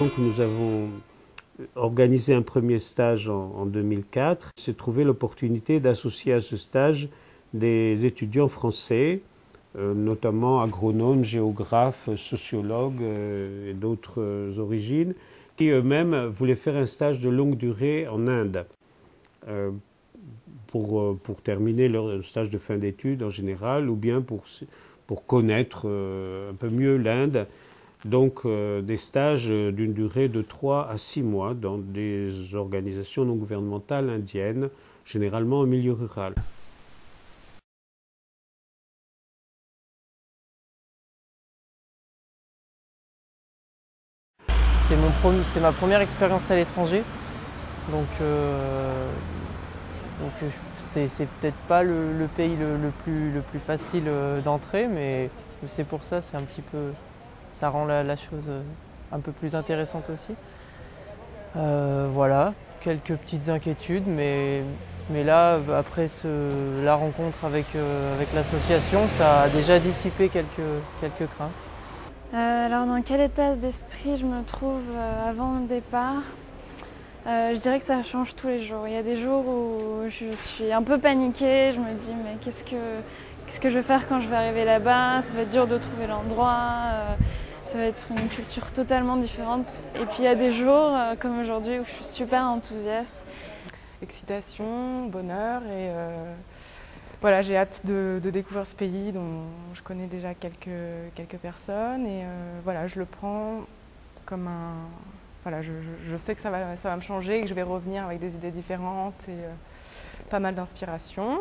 Donc nous avons organisé un premier stage en 2004. Il s'est trouvé l'opportunité d'associer à ce stage des étudiants français, notamment agronomes, géographes, sociologues et d'autres origines, qui eux-mêmes voulaient faire un stage de longue durée en Inde pour terminer leur stage de fin d'études en général, ou bien pour connaître un peu mieux l'Inde. Donc des stages d'une durée de 3 à 6 mois dans des organisations non gouvernementales indiennes, généralement en milieu rural. C'est ma première expérience à l'étranger, donc, c'est peut-être pas le pays le plus facile d'entrée, mais c'est pour ça, c'est un petit peu, ça rend la chose un peu plus intéressante aussi. Voilà, quelques petites inquiétudes, mais là, après la rencontre avec l'association, ça a déjà dissipé quelques craintes. Alors dans quel état d'esprit je me trouve avant le départ? Je dirais que ça change tous les jours. Il y a des jours où je suis un peu paniquée, je me dis mais qu'est-ce que je vais faire quand je vais arriver là-bas? Ça va être dur de trouver l'endroit, ça va être une culture totalement différente. Et puis il y a des jours comme aujourd'hui où je suis super enthousiaste. Excitation, bonheur et voilà, j'ai hâte de découvrir ce pays dont je connais déjà quelques personnes et voilà, je le prends comme un... Voilà, je sais que ça va me changer et que je vais revenir avec des idées différentes et pas mal d'inspiration.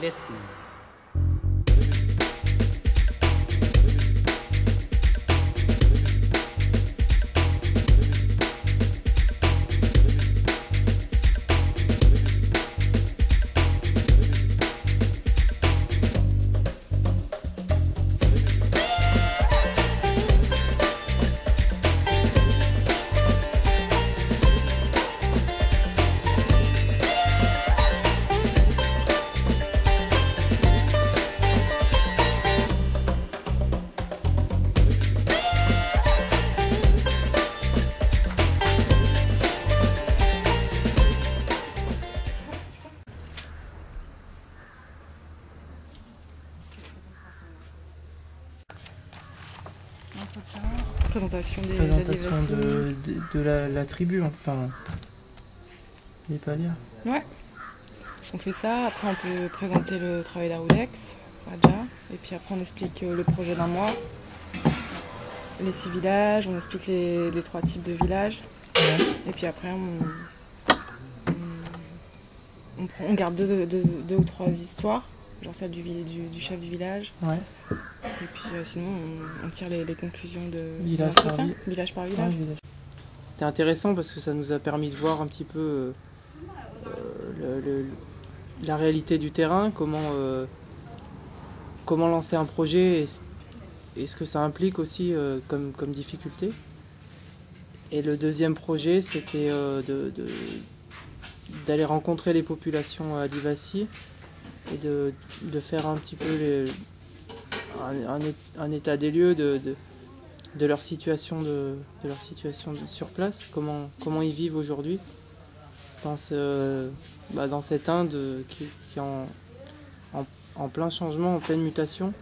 Listening. Présentation des Adivasi. De la tribu, enfin, les paliers. Ouais, on fait ça. Après, on peut présenter le travail d'Arudex. Raja. Et puis après, on explique le projet d'un mois, les 6 villages, on explique les 3 types de villages. Et puis après, on garde deux ou 3 histoires, genre celle du chef du village. Ouais. Et puis sinon, on tire les conclusions de Village par l'entretien, village par village. Ouais, C'était intéressant parce que ça nous a permis de voir un petit peu la réalité du terrain, comment lancer un projet et ce que ça implique aussi comme difficulté. Et le deuxième projet, c'était d'aller rencontrer les populations adivasi et de faire un petit peu un état des lieux de leur situation sur place, comment ils vivent aujourd'hui dans cette Inde qui est en plein changement, en pleine mutation.